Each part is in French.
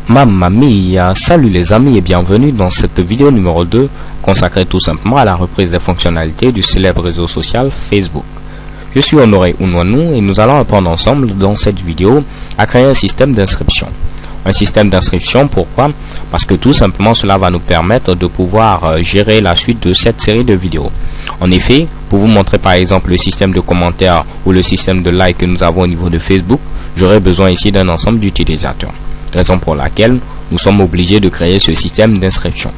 Mamma mia, salut les amis et bienvenue dans cette vidéo numéro 2 consacrée tout simplement à la reprise des fonctionnalités du célèbre réseau social Facebook. Je suis Honoré Unwanou et nous allons apprendre ensemble dans cette vidéo à créer un système d'inscription. Un système d'inscription, pourquoi? Parce que tout simplement cela va nous permettre de pouvoir gérer la suite de cette série de vidéos. En effet, pour vous montrer par exemple le système de commentaires ou le système de like que nous avons au niveau de Facebook, j'aurai besoin ici d'un ensemble d'utilisateurs. Raison pour laquelle nous sommes obligés de créer ce système d'inscription.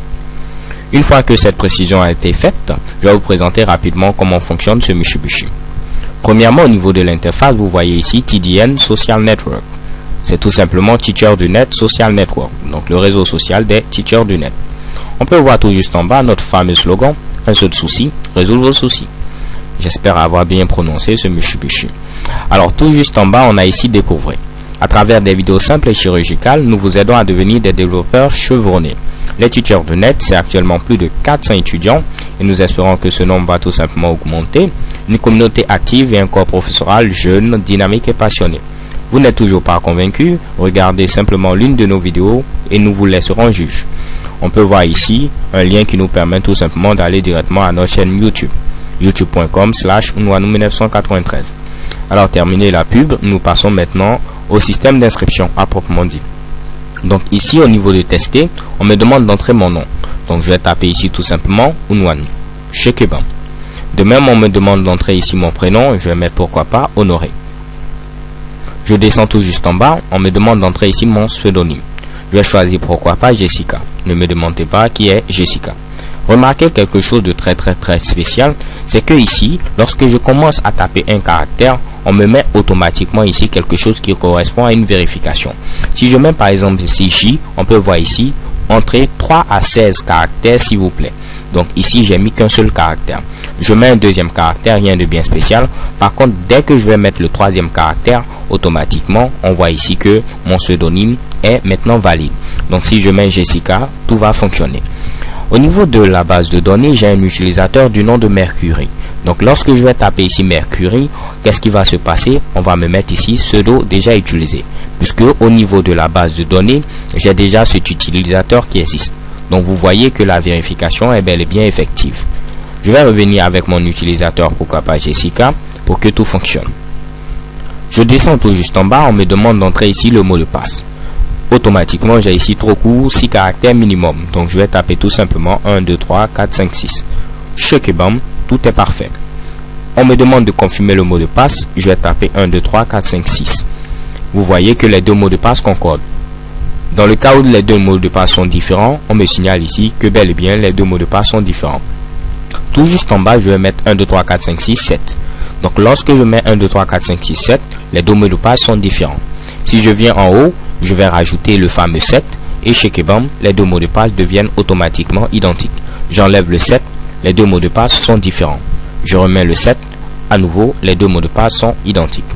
Une fois que cette précision a été faite, je vais vous présenter rapidement comment fonctionne ce Mitsubishi. Premièrement, au niveau de l'interface, vous voyez ici TDN Social Network. C'est tout simplement Teacher du Net Social Network, donc le réseau social des teachers du net. On peut voir tout juste en bas notre fameux slogan, un seul souci, résoudre vos soucis. J'espère avoir bien prononcé ce Mitsubishi. Alors tout juste en bas, on a ici découvrir. À travers des vidéos simples et chirurgicales, nous vous aidons à devenir des développeurs chevronnés. Les teachers de net, c'est actuellement plus de 400 étudiants et nous espérons que ce nombre va tout simplement augmenter. Une communauté active et un corps professoral jeune, dynamique et passionné. Vous n'êtes toujours pas convaincu? Regardez simplement l'une de nos vidéos et nous vous laisserons juge. On peut voir ici un lien qui nous permet tout simplement d'aller directement à notre chaîne YouTube. youtube.com/unwanou1993. Alors terminé la pub, nous passons maintenant au système d'inscription à proprement dit. Donc ici au niveau de tester, on me demande d'entrer mon nom. Donc je vais taper ici tout simplement Unwanou. Chekebam. De même on me demande d'entrer ici mon prénom, je vais mettre pourquoi pas Honoré. Je descends tout juste en bas, on me demande d'entrer ici mon pseudonyme. Je vais choisir pourquoi pas Jessica. Ne me demandez pas qui est Jessica. Remarquez quelque chose de très spécial, c'est que ici, lorsque je commence à taper un caractère, on me met automatiquement ici quelque chose qui correspond à une vérification. Si je mets par exemple ici J, on peut voir ici, entrer 3 à 16 caractères s'il vous plaît. Donc ici, j'ai mis qu'un seul caractère. Je mets un deuxième caractère, rien de bien spécial. Par contre, dès que je vais mettre le troisième caractère, automatiquement, on voit ici que mon pseudonyme est maintenant valide. Donc si je mets Jessica, tout va fonctionner. Au niveau de la base de données, j'ai un utilisateur du nom de Mercury. Donc lorsque je vais taper ici Mercury, qu'est-ce qui va se passer? On va me mettre ici pseudo déjà utilisé. Puisque au niveau de la base de données, j'ai déjà cet utilisateur qui existe. Donc vous voyez que la vérification est bel et bien effective. Je vais revenir avec mon utilisateur, pourquoi pas Jessica, pour que tout fonctionne. Je descends tout juste en bas, on me demande d'entrer ici le mot de passe. Automatiquement, j'ai ici trop court, 6 caractères minimum. Donc je vais taper tout simplement 1, 2, 3, 4, 5, 6. Chekebam, tout est parfait. On me demande de confirmer le mot de passe, je vais taper 1, 2, 3, 4, 5, 6. Vous voyez que les deux mots de passe concordent. Dans le cas où les deux mots de passe sont différents, on me signale ici que bel et bien les deux mots de passe sont différents. Tout juste en bas, je vais mettre 1, 2, 3, 4, 5, 6, 7. Donc lorsque je mets 1, 2, 3, 4, 5, 6, 7, les deux mots de passe sont différents. Si je viens en haut, je vais rajouter le fameux 7 et Chekebam, les deux mots de passe deviennent automatiquement identiques. J'enlève le 7, les deux mots de passe sont différents. Je remets le 7, à nouveau, les deux mots de passe sont identiques.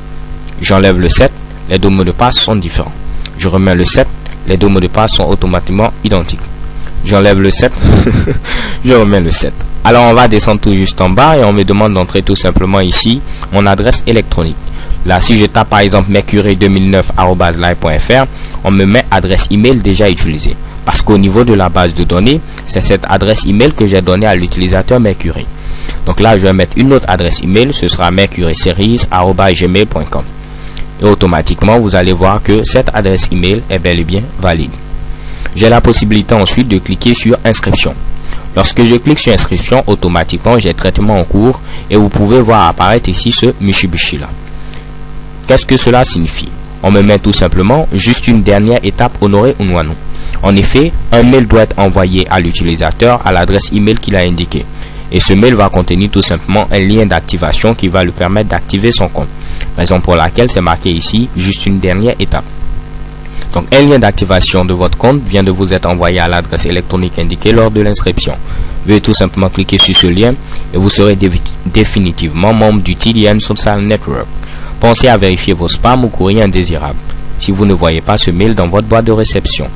J'enlève le 7, les deux mots de passe sont différents. Je remets le 7, les deux mots de passe sont automatiquement identiques. J'enlève le 7, je remets le 7. Alors on va descendre tout juste en bas et on me demande d'entrer tout simplement ici mon adresse électronique. Là, si je tape par exemple mercury2009@live.fr, on me met adresse email déjà utilisée. Parce qu'au niveau de la base de données, c'est cette adresse email que j'ai donnée à l'utilisateur Mercury. Donc là, je vais mettre une autre adresse email, ce sera mercuryseries@gmail.com. Et automatiquement, vous allez voir que cette adresse email est bel et bien valide. J'ai la possibilité ensuite de cliquer sur inscription. Lorsque je clique sur inscription, automatiquement, j'ai traitement en cours et vous pouvez voir apparaître ici ce Mitsubishi là. Qu'est-ce que cela signifie? On me met tout simplement juste une dernière étape Honoré Unwanou. En effet, un mail doit être envoyé à l'utilisateur à l'adresse email qu'il a indiqué. Et ce mail va contenir tout simplement un lien d'activation qui va lui permettre d'activer son compte. Raison pour laquelle c'est marqué ici juste une dernière étape. Donc un lien d'activation de votre compte vient de vous être envoyé à l'adresse électronique indiquée lors de l'inscription. Veuillez tout simplement cliquer sur ce lien et vous serez définitivement membre du TDN Social Network. Pensez à vérifier vos spams ou courriers indésirables si vous ne voyez pas ce mail dans votre boîte de réception.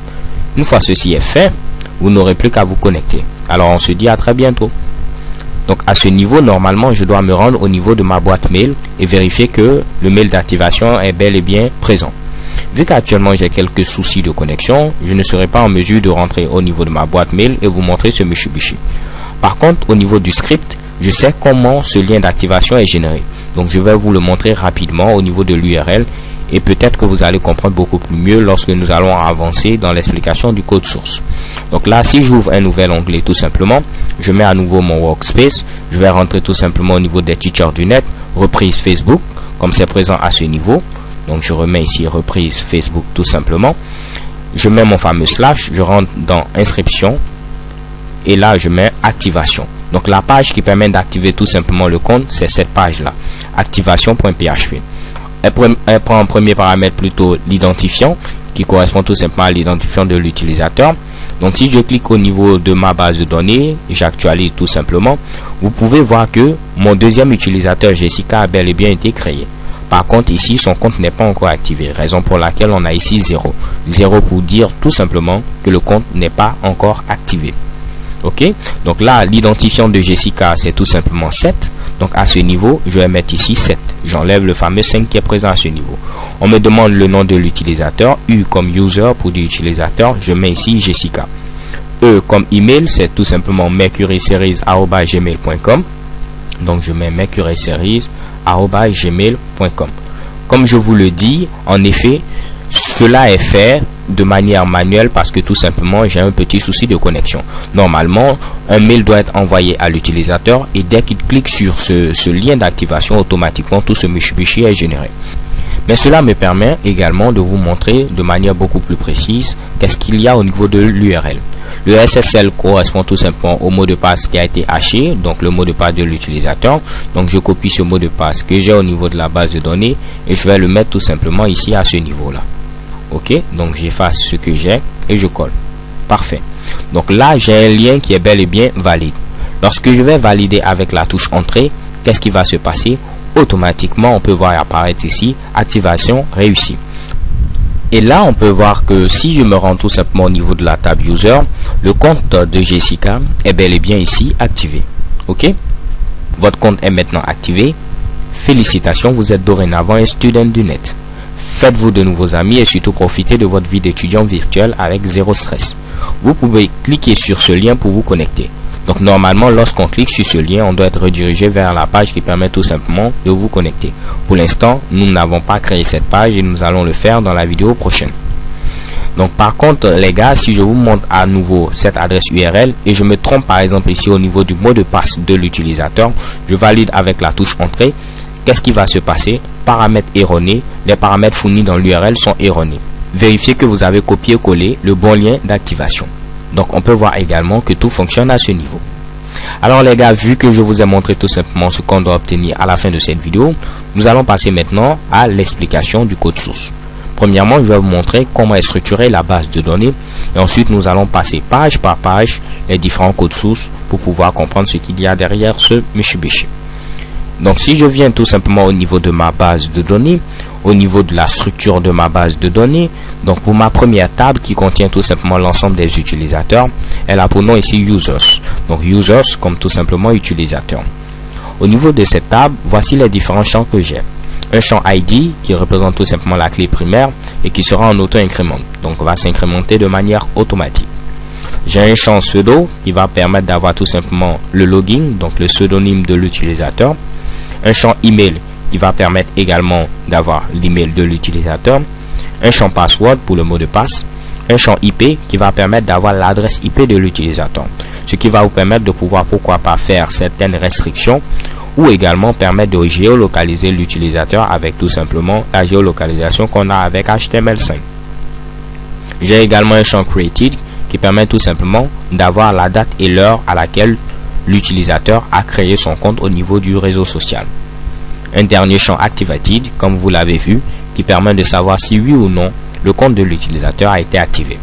Une fois ceci est fait, vous n'aurez plus qu'à vous connecter. Alors on se dit à très bientôt. Donc à ce niveau, normalement, je dois me rendre au niveau de ma boîte mail et vérifier que le mail d'activation est bel et bien présent. Vu qu'actuellement j'ai quelques soucis de connexion, je ne serai pas en mesure de rentrer au niveau de ma boîte mail et vous montrer ce Mitsubishi. Par contre, au niveau du script, je sais comment ce lien d'activation est généré. Donc je vais vous le montrer rapidement au niveau de l'URL et peut-être que vous allez comprendre beaucoup plus mieux lorsque nous allons avancer dans l'explication du code source. Donc là, si j'ouvre un nouvel onglet tout simplement, je mets à nouveau mon workspace, je vais rentrer tout simplement au niveau des teachers du net, reprise Facebook, comme c'est présent à ce niveau. Donc je remets ici reprise Facebook tout simplement. Je mets mon fameux slash, je rentre dans inscription et là je mets activation. Donc la page qui permet d'activer tout simplement le compte, c'est cette page là, activation.php. Elle prend en premier paramètre plutôt l'identifiant qui correspond tout simplement à l'identifiant de l'utilisateur. Donc si je clique au niveau de ma base de données, j'actualise tout simplement, vous pouvez voir que mon deuxième utilisateur Jessica a bel et bien été créé. Par contre ici son compte n'est pas encore activé, raison pour laquelle on a ici 0. 0 pour dire tout simplement que le compte n'est pas encore activé. Ok, donc là l'identifiant de Jessica c'est tout simplement 7. Donc à ce niveau je vais mettre ici 7. J'enlève le fameux 5 qui est présent à ce niveau. On me demande le nom de l'utilisateur, U comme user pour dire utilisateur, je mets ici Jessica. E comme email c'est tout simplement mercuryseries@gmail.com. donc je mets mercuryseries@gmail.com. Comme je vous le dis, en effet cela est fait de manière manuelle parce que tout simplement j'ai un petit souci de connexion. Normalement un mail doit être envoyé à l'utilisateur et dès qu'il clique sur ce lien d'activation, automatiquement tout ce Mitsubishi est généré. Mais cela me permet également de vous montrer de manière beaucoup plus précise qu'est-ce qu'il y a au niveau de l'URL. Le SSL correspond tout simplement au mot de passe qui a été haché, donc le mot de passe de l'utilisateur. Donc je copie ce mot de passe que j'ai au niveau de la base de données et je vais le mettre tout simplement ici à ce niveau là. Ok, donc j'efface ce que j'ai et je colle. Parfait. Donc là j'ai un lien qui est bel et bien valide. Lorsque je vais valider avec la touche entrée, qu'est-ce qui va se passer? Automatiquement on peut voir apparaître ici activation réussie. Et là on peut voir que si je me rends tout simplement au niveau de la table user, le compte de Jessica est bel et bien ici activé. Ok, votre compte est maintenant activé. Félicitations, vous êtes dorénavant un student du net. Faites-vous de nouveaux amis et surtout profitez de votre vie d'étudiant virtuel avec zéro stress. Vous pouvez cliquer sur ce lien pour vous connecter. Donc normalement lorsqu'on clique sur ce lien, on doit être redirigé vers la page qui permet tout simplement de vous connecter. Pour l'instant, nous n'avons pas créé cette page et nous allons le faire dans la vidéo prochaine. Donc par contre les gars, si je vous montre à nouveau cette adresse URL et je me trompe par exemple ici au niveau du mot de passe de l'utilisateur, je valide avec la touche entrée, qu'est-ce qui va se passer? Paramètres erronés, les paramètres fournis dans l'URL sont erronés. Vérifiez que vous avez copié-collé le bon lien d'activation. Donc on peut voir également que tout fonctionne à ce niveau. Alors les gars, vu que je vous ai montré tout simplement ce qu'on doit obtenir à la fin de cette vidéo, nous allons passer maintenant à l'explication du code source. Premièrement, je vais vous montrer comment est structurée la base de données et ensuite nous allons passer page par page les différents codes sources pour pouvoir comprendre ce qu'il y a derrière ce Mitsubishi. Donc si je viens tout simplement au niveau de ma base de données, au niveau de la structure de ma base de données, donc pour ma première table qui contient tout simplement l'ensemble des utilisateurs, elle a pour nom ici users. Donc users comme tout simplement utilisateur. Au niveau de cette table, voici les différents champs que j'ai. Un champ ID qui représente tout simplement la clé primaire et qui sera en auto-incrément. Donc va s'incrémenter de manière automatique. J'ai un champ pseudo qui va permettre d'avoir tout simplement le login, donc le pseudonyme de l'utilisateur. Un champ email qui va permettre également d'avoir l'email de l'utilisateur. Un champ password pour le mot de passe. Un champ IP qui va permettre d'avoir l'adresse IP de l'utilisateur. Ce qui va vous permettre de pouvoir pourquoi pas faire certaines restrictions ou également permettre de géolocaliser l'utilisateur avec tout simplement la géolocalisation qu'on a avec HTML5. J'ai également un champ created qui permet tout simplement d'avoir la date et l'heure à laquelle l'utilisateur a créé son compte au niveau du réseau social. Un dernier champ activated, comme vous l'avez vu, qui permet de savoir si oui ou non le compte de l'utilisateur a été activé.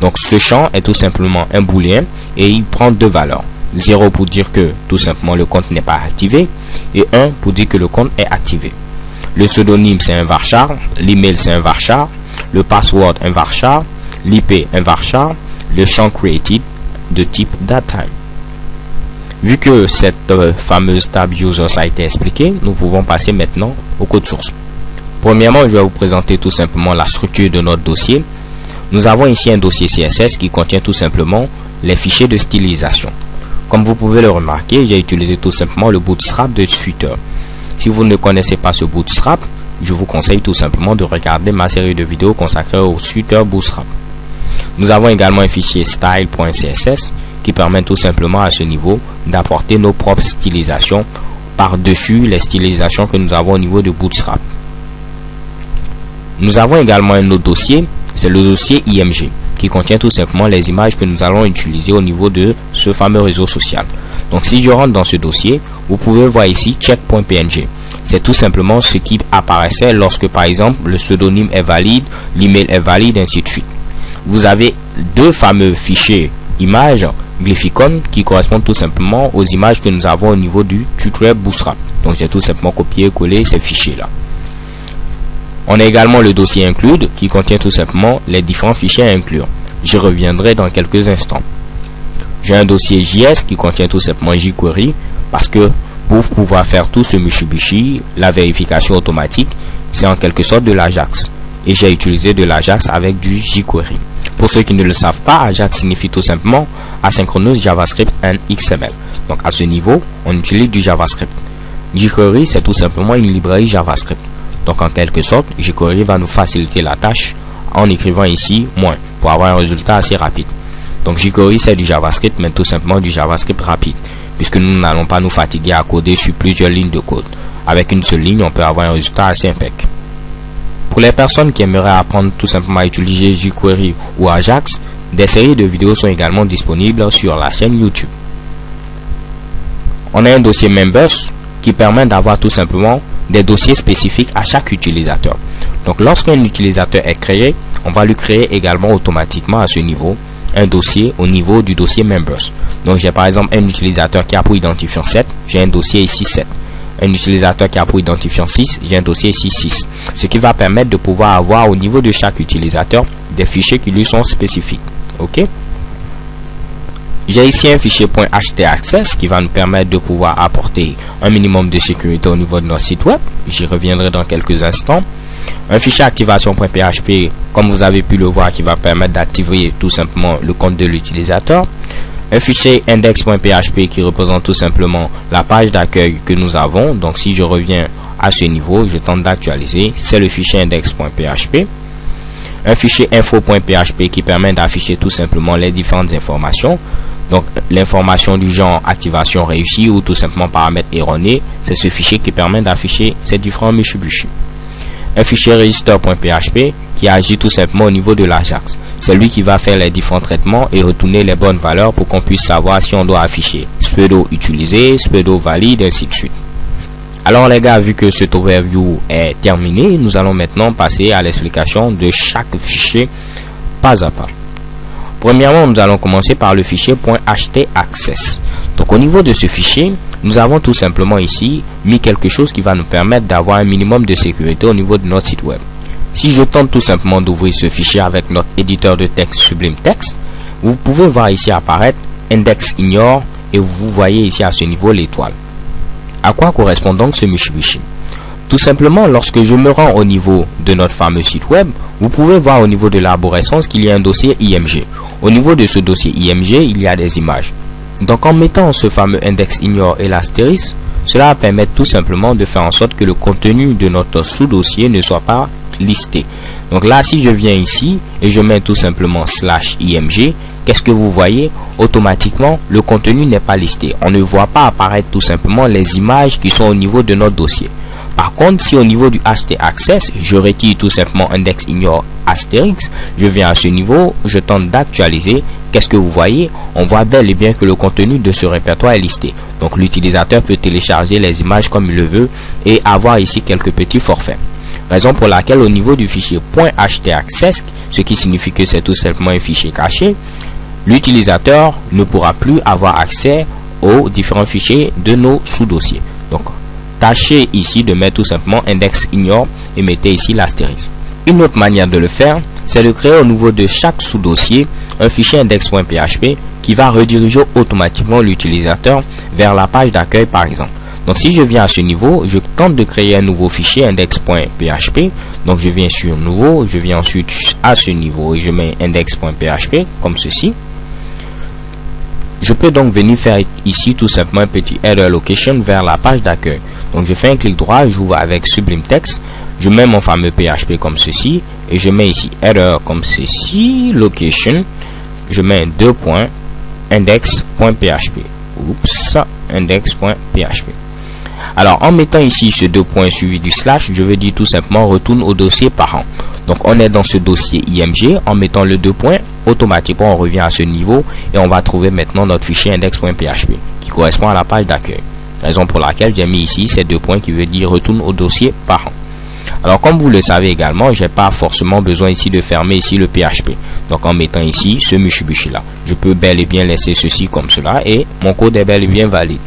Donc ce champ est tout simplement un booléen et il prend deux valeurs. 0 pour dire que tout simplement le compte n'est pas activé et 1 pour dire que le compte est activé. Le pseudonyme c'est un varchar, l'email c'est un varchar, le password un varchar, l'IP un varchar, le champ created de type datetime. Vu que cette fameuse table users a été expliquée, nous pouvons passer maintenant au code source. Premièrement, je vais vous présenter tout simplement la structure de notre dossier. Nous avons ici un dossier CSS qui contient tout simplement les fichiers de stylisation. Comme vous pouvez le remarquer, j'ai utilisé tout simplement le Bootstrap de Twitter. Si vous ne connaissez pas ce Bootstrap, je vous conseille tout simplement de regarder ma série de vidéos consacrée au Twitter Bootstrap. Nous avons également un fichier style.css qui permet tout simplement à ce niveau d'apporter nos propres stylisations par-dessus les stylisations que nous avons au niveau de Bootstrap. Nous avons également un autre dossier, c'est le dossier IMG, qui contient tout simplement les images que nous allons utiliser au niveau de ce fameux réseau social. Donc si je rentre dans ce dossier, vous pouvez voir ici check.png. C'est tout simplement ce qui apparaissait lorsque par exemple le pseudonyme est valide, l'email est valide, ainsi de suite. Vous avez deux fameux fichiers images Glyphicon qui correspondent tout simplement aux images que nous avons au niveau du tutoriel Bootstrap. Donc j'ai tout simplement copié-collé ces fichiers là. On a également le dossier include qui contient tout simplement les différents fichiers à inclure. J'y reviendrai dans quelques instants. J'ai un dossier JS qui contient tout simplement jQuery parce que pour pouvoir faire tout ce Mitsubishi, la vérification automatique, c'est en quelque sorte de l'Ajax. Et j'ai utilisé de l'Ajax avec du jQuery. Pour ceux qui ne le savent pas, Ajax signifie tout simplement Asynchronous JavaScript and XML. Donc à ce niveau, on utilise du JavaScript. jQuery, c'est tout simplement une librairie JavaScript. Donc en quelque sorte, jQuery va nous faciliter la tâche en écrivant ici moins pour avoir un résultat assez rapide. Donc jQuery c'est du JavaScript, mais tout simplement du JavaScript rapide, puisque nous n'allons pas nous fatiguer à coder sur plusieurs lignes de code. Avec une seule ligne, on peut avoir un résultat assez impeccable. Pour les personnes qui aimeraient apprendre tout simplement à utiliser jQuery ou Ajax, des séries de vidéos sont également disponibles sur la chaîne YouTube. On a un dossier Members qui permet d'avoir tout simplement des dossiers spécifiques à chaque utilisateur. Donc lorsqu'un utilisateur est créé, on va lui créer également automatiquement à ce niveau un dossier au niveau du dossier Members. Donc j'ai par exemple un utilisateur qui a pour identifiant 7, j'ai un dossier ici 7. Un utilisateur qui a pour identifiant 6, j'ai un dossier ici 6. Ce qui va permettre de pouvoir avoir au niveau de chaque utilisateur des fichiers qui lui sont spécifiques. Ok. J'ai ici un fichier .htaccess qui va nous permettre de pouvoir apporter un minimum de sécurité au niveau de notre site web. J'y reviendrai dans quelques instants. Un fichier activation.php, comme vous avez pu le voir, qui va permettre d'activer tout simplement le compte de l'utilisateur. Un fichier index.php qui représente tout simplement la page d'accueil que nous avons. Donc si je reviens à ce niveau, je tente d'actualiser, c'est le fichier index.php. Un fichier info.php qui permet d'afficher tout simplement les différentes informations. Donc l'information du genre activation réussie ou tout simplement paramètres erronés, c'est ce fichier qui permet d'afficher ces différents Mitsubishi. Un fichier register.php qui agit tout simplement au niveau de l'Ajax. C'est lui qui va faire les différents traitements et retourner les bonnes valeurs pour qu'on puisse savoir si on doit afficher pseudo utilisé, pseudo valide, ainsi de suite. Alors les gars, vu que cet overview est terminé, nous allons maintenant passer à l'explication de chaque fichier pas à pas. Premièrement, nous allons commencer par le fichier .htaccess. Donc au niveau de ce fichier, nous avons tout simplement ici mis quelque chose qui va nous permettre d'avoir un minimum de sécurité au niveau de notre site web. Si je tente tout simplement d'ouvrir ce fichier avec notre éditeur de texte Sublime Text, vous pouvez voir ici apparaître index ignore et vous voyez ici à ce niveau l'étoile. À quoi correspond donc ce Mitsubishi? Tout simplement, lorsque je me rends au niveau de notre fameux site web, vous pouvez voir au niveau de l'arborescence qu'il y a un dossier IMG. Au niveau de ce dossier IMG, il y a des images. Donc en mettant ce fameux index ignore et l'astérisque, cela va permettre tout simplement de faire en sorte que le contenu de notre sous-dossier ne soit pas listé. Donc là, si je viens ici et je mets tout simplement /img, qu'est-ce que vous voyez? Automatiquement, le contenu n'est pas listé. On ne voit pas apparaître tout simplement les images qui sont au niveau de notre dossier. Par contre, si au niveau du htaccess, je retire tout simplement index ignore astérix, je viens à ce niveau, je tente d'actualiser, qu'est-ce que vous voyez? On voit bel et bien que le contenu de ce répertoire est listé. Donc l'utilisateur peut télécharger les images comme il le veut et avoir ici quelques petits forfaits. Raison pour laquelle au niveau du fichier .htaccess, ce qui signifie que c'est tout simplement un fichier caché, l'utilisateur ne pourra plus avoir accès aux différents fichiers de nos sous-dossiers. Donc tâchez ici de mettre tout simplement index ignore et mettez ici l'astérisque. Une autre manière de le faire, c'est de créer au niveau de chaque sous-dossier un fichier index.php qui va rediriger automatiquement l'utilisateur vers la page d'accueil par exemple. Donc si je viens à ce niveau, je tente de créer un nouveau fichier index.php. Donc je viens sur nouveau, je viens ensuite à ce niveau et je mets index.php comme ceci. Je peux donc venir faire ici tout simplement un petit header location vers la page d'accueil. Donc je fais un clic droit, j'ouvre avec Sublime Text, je mets mon fameux PHP comme ceci et je mets ici header comme ceci, location, je mets deux points, index.php. Oups, index.php. Alors en mettant ici ce deux points suivi du slash, je veux dire tout simplement retourne au dossier parent. Donc on est dans ce dossier IMG, en mettant le deux points, automatiquement on revient à ce niveau et on va trouver maintenant notre fichier index.php qui correspond à la page d'accueil. Raison pour laquelle j'ai mis ici ces deux points qui veut dire retourne au dossier parent. Alors comme vous le savez également, j'ai pas forcément besoin ici de fermer ici le PHP. Donc en mettant ici ce Mitsubishi là, je peux bel et bien laisser ceci comme cela et mon code est bel et bien valide.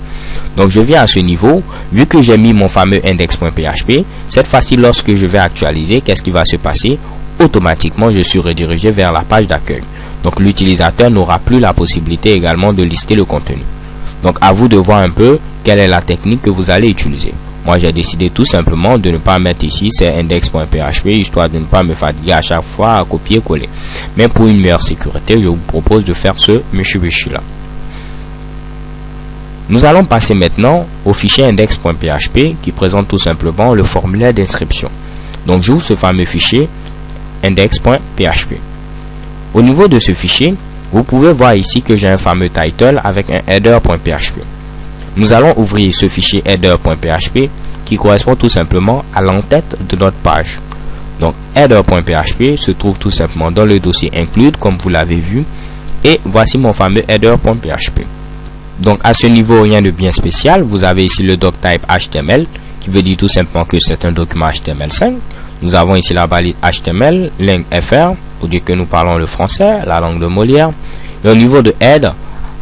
Donc je viens à ce niveau, vu que j'ai mis mon fameux index.php, cette fois-ci lorsque je vais actualiser, qu'est-ce qui va se passer? Automatiquement je suis redirigé vers la page d'accueil. Donc l'utilisateur n'aura plus la possibilité également de lister le contenu. Donc à vous de voir un peu quelle est la technique que vous allez utiliser. Moi j'ai décidé tout simplement de ne pas mettre ici c'est index.php histoire de ne pas me fatiguer à chaque fois à copier-coller. Mais pour une meilleure sécurité, je vous propose de faire ce Mitsubishi là. Nous allons passer maintenant au fichier index.php qui présente tout simplement le formulaire d'inscription. Donc j'ouvre ce fameux fichier index.php. Au niveau de ce fichier, vous pouvez voir ici que j'ai un fameux title avec un header.php. Nous allons ouvrir ce fichier header.php qui correspond tout simplement à l'entête de notre page. Donc header.php se trouve tout simplement dans le dossier include comme vous l'avez vu et voici mon fameux header.php. Donc à ce niveau, rien de bien spécial. Vous avez ici le doctype HTML qui veut dire tout simplement que c'est un document HTML5. Nous avons ici la balise HTML, langue FR pour dire que nous parlons le français, la langue de Molière. Et au niveau de head,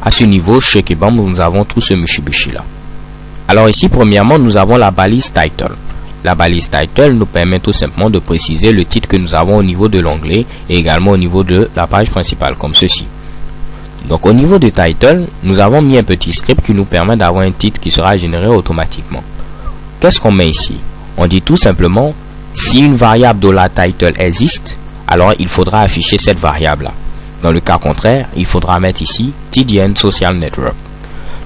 à ce niveau, chez Kebam, nous avons tout ce Mitsubishi là. Alors ici, premièrement, nous avons la balise title. La balise title nous permet tout simplement de préciser le titre que nous avons au niveau de l'onglet et également au niveau de la page principale comme ceci. Donc au niveau du title, nous avons mis un petit script qui nous permet d'avoir un titre qui sera généré automatiquement. Qu'est-ce qu'on met ici? On dit tout simplement, si une variable $title existe, alors il faudra afficher cette variable là. Dans le cas contraire, il faudra mettre ici TDN Social Network.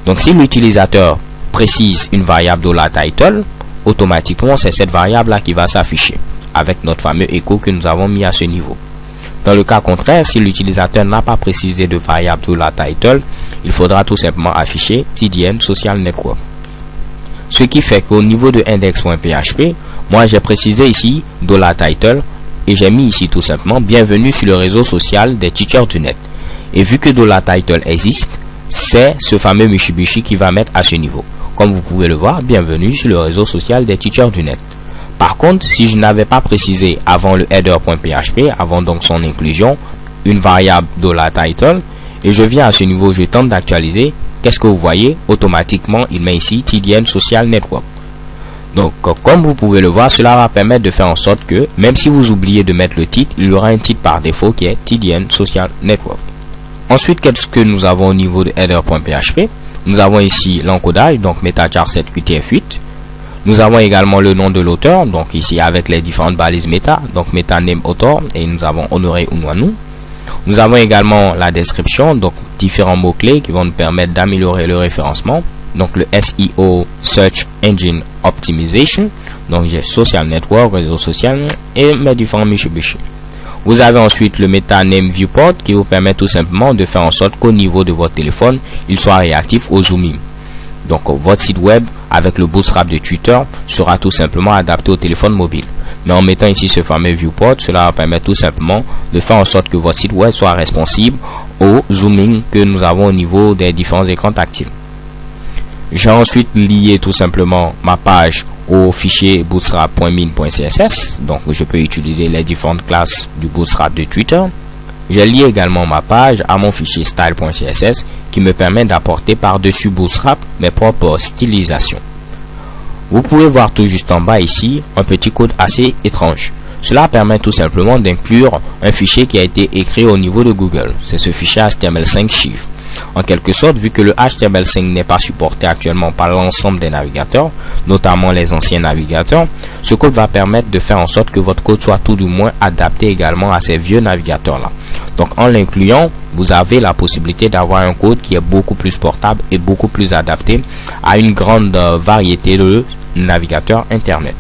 Donc si l'utilisateur précise une variable $title, automatiquement c'est cette variable là qui va s'afficher avec notre fameux écho que nous avons mis à ce niveau. Dans le cas contraire, si l'utilisateur n'a pas précisé de variable $title, il faudra tout simplement afficher TDN Social Network. Ce qui fait qu'au niveau de index.php, moi j'ai précisé ici $title et j'ai mis ici tout simplement bienvenue sur le réseau social des teachers du net. Et vu que $title existe, c'est ce fameux Mitsubishi qui va mettre à ce niveau. Comme vous pouvez le voir, bienvenue sur le réseau social des teachers du net. Par contre, si je n'avais pas précisé avant le header.php, avant donc son inclusion, une variable $title, et je viens à ce niveau, je tente d'actualiser, qu'est-ce que vous voyez? Automatiquement, il met ici TDN Social Network. Donc, comme vous pouvez le voir, cela va permettre de faire en sorte que, même si vous oubliez de mettre le titre, il y aura un titre par défaut qui est TDN Social Network. Ensuite, qu'est-ce que nous avons au niveau de header.php? Nous avons ici l'encodage, donc MetaChar 7 QTF8. Nous avons également le nom de l'auteur, donc ici avec les différentes balises meta, donc meta name author, et nous avons Honoré Unwanu. Nous avons également la description, donc différents mots-clés qui vont nous permettre d'améliorer le référencement. Donc le SEO, Search Engine Optimization, donc j'ai Social Network, réseau social, et mes différents Mitsubishi. Vous avez ensuite le Meta Name Viewport qui vous permet tout simplement de faire en sorte qu'au niveau de votre téléphone, il soit réactif au zooming. Donc votre site web avec le bootstrap de Twitter sera tout simplement adapté au téléphone mobile. Mais en mettant ici ce fameux viewport, cela va permettre tout simplement de faire en sorte que votre site web soit responsive au zooming que nous avons au niveau des différents écrans tactiles. J'ai ensuite lié tout simplement ma page au fichier bootstrap.min.css. Donc je peux utiliser les différentes classes du bootstrap de Twitter. J'ai lié également ma page à mon fichier style.css qui me permet d'apporter par-dessus Bootstrap mes propres stylisations. Vous pouvez voir tout juste en bas ici un petit code assez étrange. Cela permet tout simplement d'inclure un fichier qui a été écrit au niveau de Google. C'est ce fichier HTML5 Chief. En quelque sorte, vu que le HTML5 n'est pas supporté actuellement par l'ensemble des navigateurs, notamment les anciens navigateurs, ce code va permettre de faire en sorte que votre code soit tout du moins adapté également à ces vieux navigateurs-là. Donc en l'incluant, vous avez la possibilité d'avoir un code qui est beaucoup plus portable et beaucoup plus adapté à une grande variété de navigateurs Internet.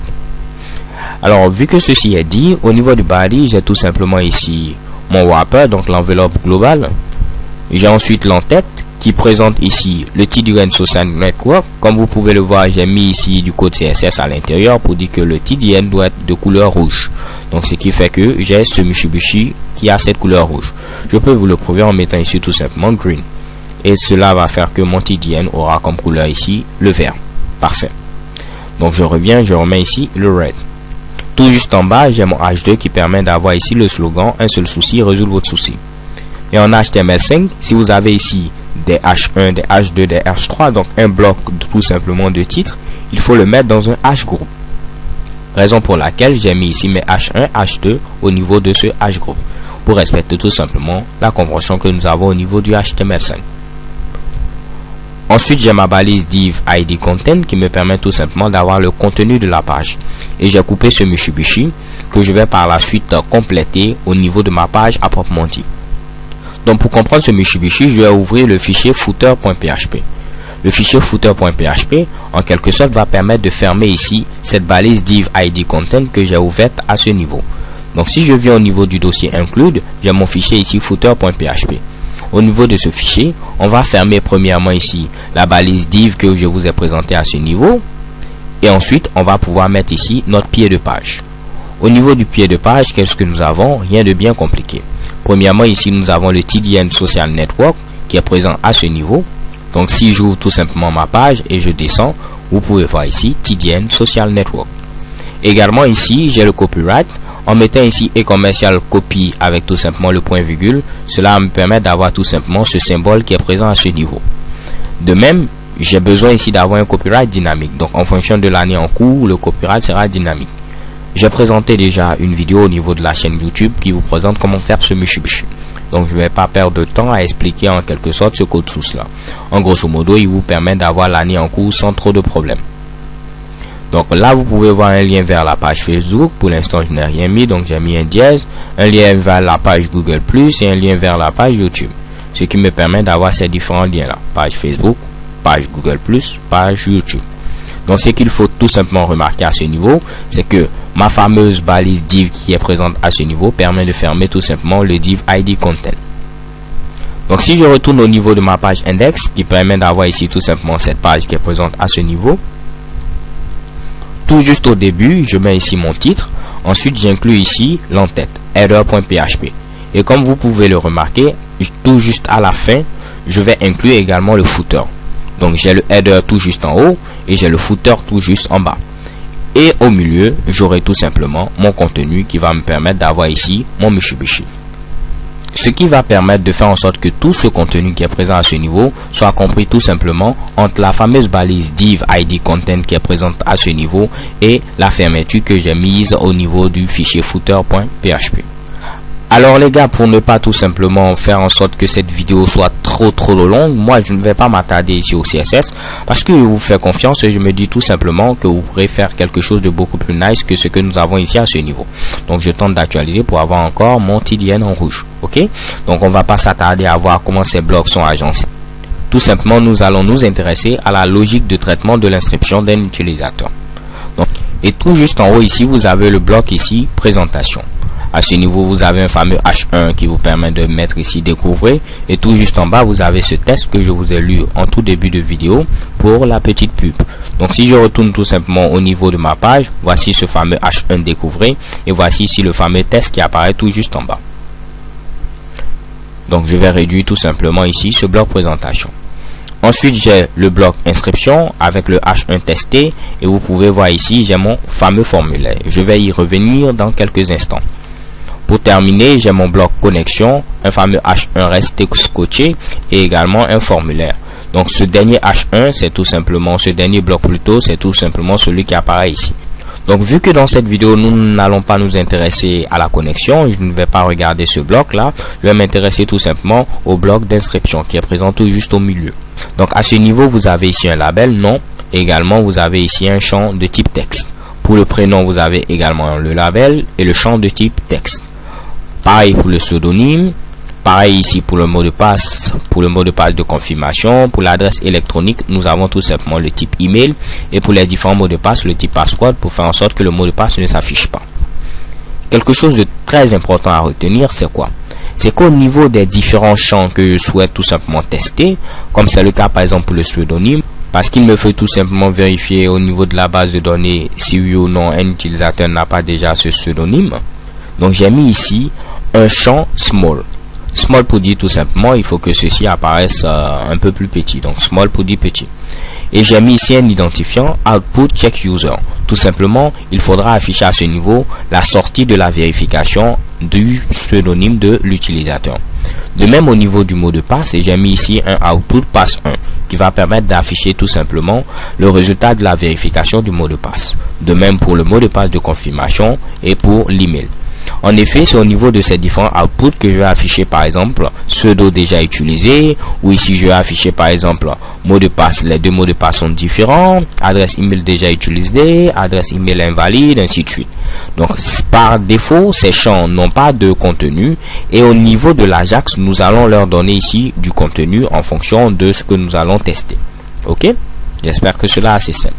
Alors, vu que ceci est dit, au niveau du body, j'ai tout simplement ici mon wrapper, donc l'enveloppe globale. J'ai ensuite l'entête qui présente ici le TDN Social Network. Comme vous pouvez le voir, j'ai mis ici du code CSS à l'intérieur pour dire que le TDN doit être de couleur rouge. Donc ce qui fait que j'ai ce Mitsubishi qui a cette couleur rouge. Je peux vous le prouver en mettant ici tout simplement green. Et cela va faire que mon TDN aura comme couleur ici le vert. Parfait. Donc je reviens, je remets ici le red. Tout juste en bas, j'ai mon H2 qui permet d'avoir ici le slogan « Un seul souci, résoudre votre souci ». Et en HTML5, si vous avez ici des H1, des H2, des H3, donc un bloc tout simplement de titre, il faut le mettre dans un H group. Raison pour laquelle j'ai mis ici mes H1, H2 au niveau de ce H group, pour respecter tout simplement la convention que nous avons au niveau du HTML5. Ensuite, j'ai ma balise div ID content qui me permet tout simplement d'avoir le contenu de la page. Et j'ai coupé ce Mitsubishi que je vais par la suite compléter au niveau de ma page à proprement dit. Donc pour comprendre ce Mitsubishi, je vais ouvrir le fichier footer.php. Le fichier footer.php en quelque sorte va permettre de fermer ici cette balise div ID content que j'ai ouverte à ce niveau. Donc si je viens au niveau du dossier include, j'ai mon fichier ici footer.php. Au niveau de ce fichier, on va fermer premièrement ici la balise div que je vous ai présentée à ce niveau. Et ensuite, on va pouvoir mettre ici notre pied de page. Au niveau du pied de page, qu'est-ce que nous avons? Rien de bien compliqué. Premièrement, ici, nous avons le TDN Social Network qui est présent à ce niveau. Donc, si j'ouvre tout simplement ma page et je descends, vous pouvez voir ici TDN Social Network. Également, ici, j'ai le copyright. En mettant ici et commercial copy avec tout simplement le point virgule, cela me permet d'avoir tout simplement ce symbole qui est présent à ce niveau. De même, j'ai besoin ici d'avoir un copyright dynamique. Donc, en fonction de l'année en cours, le copyright sera dynamique. J'ai présenté déjà une vidéo au niveau de la chaîne YouTube qui vous présente comment faire ce Mitsubishi. Donc, je ne vais pas perdre de temps à expliquer en quelque sorte ce code source là. En grosso modo, il vous permet d'avoir l'année en cours sans trop de problèmes. Donc là, vous pouvez voir un lien vers la page Facebook. Pour l'instant, je n'ai rien mis, donc j'ai mis un dièse. Un lien vers la page Google+, et un lien vers la page YouTube. Ce qui me permet d'avoir ces différents liens-là. Page Facebook, page Google+, page YouTube. Donc ce qu'il faut tout simplement remarquer à ce niveau, c'est que ma fameuse balise div qui est présente à ce niveau permet de fermer tout simplement le div ID content. Donc si je retourne au niveau de ma page index, qui permet d'avoir ici tout simplement cette page qui est présente à ce niveau, tout juste au début, je mets ici mon titre. Ensuite, j'inclus ici l'entête, header.php. Et comme vous pouvez le remarquer, tout juste à la fin, je vais inclure également le footer. Donc, j'ai le header tout juste en haut et j'ai le footer tout juste en bas. Et au milieu, j'aurai tout simplement mon contenu qui va me permettre d'avoir ici mon Mitsubishi. Ce qui va permettre de faire en sorte que tout ce contenu qui est présent à ce niveau soit compris tout simplement entre la fameuse balise div ID content qui est présente à ce niveau et la fermeture que j'ai mise au niveau du fichier footer.php. Alors les gars, pour ne pas tout simplement faire en sorte que cette vidéo soit trop longue, moi je ne vais pas m'attarder ici au CSS parce que je vous fais confiance et je me dis tout simplement que vous pourrez faire quelque chose de beaucoup plus nice que ce que nous avons ici à ce niveau. Donc je tente d'actualiser pour avoir encore mon TDN en rouge. Ok, donc on va pas s'attarder à voir comment ces blocs sont agencés. Tout simplement, nous allons nous intéresser à la logique de traitement de l'inscription d'un utilisateur. Donc, et tout juste en haut ici, vous avez le bloc ici présentation. À ce niveau, vous avez un fameux H1 qui vous permet de mettre ici découvrir. Et tout juste en bas, vous avez ce test que je vous ai lu en tout début de vidéo pour la petite pub. Donc si je retourne tout simplement au niveau de ma page, voici ce fameux H1 découvrir. Et voici ici le fameux test qui apparaît tout juste en bas. Donc je vais réduire tout simplement ici ce bloc présentation. Ensuite, j'ai le bloc inscription avec le H1 testé. Et vous pouvez voir ici, j'ai mon fameux formulaire. Je vais y revenir dans quelques instants. Pour terminer, j'ai mon bloc connexion, un fameux H1 resté scotché et également un formulaire. Donc ce dernier H1, c'est tout simplement, ce dernier bloc plutôt, c'est tout simplement celui qui apparaît ici. Donc vu que dans cette vidéo nous n'allons pas nous intéresser à la connexion, je ne vais pas regarder ce bloc là, je vais m'intéresser tout simplement au bloc d'inscription qui est présent tout juste au milieu. Donc à ce niveau vous avez ici un label nom, et également vous avez ici un champ de type texte. Pour le prénom vous avez également le label et le champ de type texte. Pareil pour le pseudonyme. Pareil ici pour le mot de passe, de confirmation. Pour l'adresse électronique, nous avons tout simplement le type email. Et pour les différents mots de passe, le type password pour faire en sorte que le mot de passe ne s'affiche pas. Quelque chose de très important à retenir, c'est quoi? C'est qu'au niveau des différents champs que je souhaite tout simplement tester, comme c'est le cas par exemple pour le pseudonyme, parce qu'il me faut tout simplement vérifier au niveau de la base de données si oui ou non un utilisateur n'a pas déjà ce pseudonyme. Donc j'ai mis ici un champ small. Small pour dire tout simplement, il faut que ceci apparaisse un peu plus petit. Donc small pour dire petit. Et j'ai mis ici un identifiant output check user. Tout simplement, il faudra afficher à ce niveau la sortie de la vérification du pseudonyme de l'utilisateur. De même au niveau du mot de passe, j'ai mis ici un output pass 1 qui va permettre d'afficher tout simplement le résultat de la vérification du mot de passe. De même pour le mot de passe de confirmation et pour l'email. En effet, c'est au niveau de ces différents outputs que je vais afficher par exemple pseudo déjà utilisé, ou ici je vais afficher par exemple mot de passe, les deux mots de passe sont différents, adresse email déjà utilisée, adresse email invalide, ainsi de suite. Donc par défaut, ces champs n'ont pas de contenu, et au niveau de l'Ajax, nous allons leur donner ici du contenu en fonction de ce que nous allons tester. Ok? J'espère que cela est assez simple.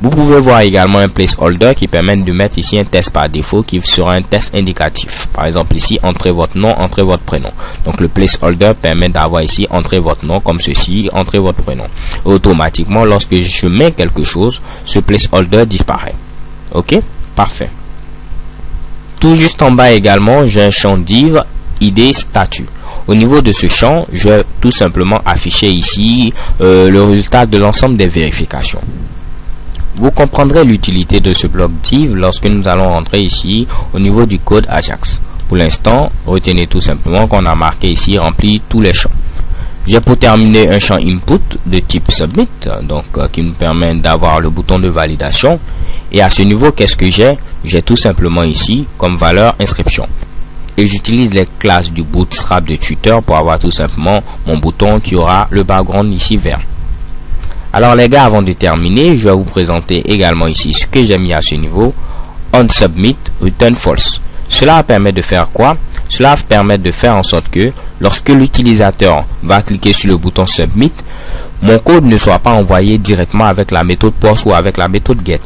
Vous pouvez voir également un placeholder qui permet de mettre ici un test par défaut qui sera un test indicatif. Par exemple ici, entrez votre nom, entrez votre prénom. Donc le placeholder permet d'avoir ici entrez votre nom comme ceci, entrez votre prénom. Automatiquement, lorsque je mets quelque chose, ce placeholder disparaît. Ok? Parfait. Tout juste en bas également, j'ai un champ div ID statut. Au niveau de ce champ, je vais tout simplement afficher ici le résultat de l'ensemble des vérifications. Vous comprendrez l'utilité de ce bloc div lorsque nous allons rentrer ici au niveau du code Ajax. Pour l'instant, retenez tout simplement qu'on a marqué ici rempli tous les champs. J'ai pour terminer un champ input de type submit, donc qui nous permet d'avoir le bouton de validation. Et à ce niveau, qu'est-ce que j'ai? J'ai tout simplement ici comme valeur inscription. Et j'utilise les classes du bootstrap de Twitter pour avoir tout simplement mon bouton qui aura le background ici vert. Alors les gars, avant de terminer, je vais vous présenter également ici ce que j'ai mis à ce niveau. On submit, return false. Cela permet de faire quoi? Cela permet de faire en sorte que lorsque l'utilisateur va cliquer sur le bouton submit, mon code ne soit pas envoyé directement avec la méthode post ou avec la méthode get.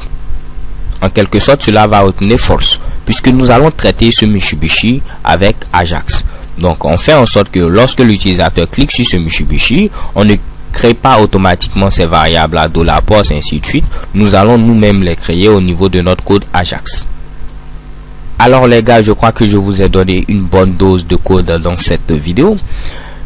En quelque sorte, cela va retenir false, puisque nous allons traiter ce Mitsubishi avec Ajax. Donc on fait en sorte que lorsque l'utilisateur clique sur ce Mitsubishi, on ne crée pas automatiquement ces variables à $post et ainsi de suite. Nous allons nous-mêmes les créer au niveau de notre code Ajax. Alors les gars, je crois que je vous ai donné une bonne dose de code dans cette vidéo.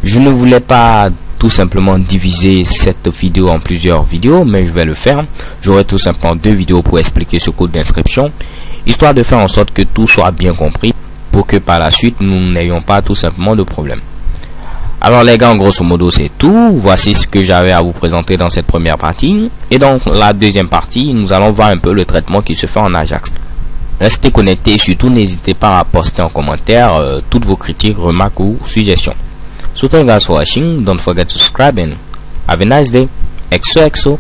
Je ne voulais pas tout simplement diviser cette vidéo en plusieurs vidéos, mais je vais le faire. J'aurai tout simplement 2 vidéos pour expliquer ce code d'inscription, histoire de faire en sorte que tout soit bien compris, pour que par la suite nous n'ayons pas tout simplement de problème. Alors les gars, en grosso modo c'est tout. Voici ce que j'avais à vous présenter dans cette première partie. Et dans la deuxième partie, nous allons voir un peu le traitement qui se fait en Ajax. Restez connectés et surtout n'hésitez pas à poster en commentaire toutes vos critiques, remarques ou suggestions. So thank you guys for watching. Don't forget to subscribe and have a nice day. XOXO.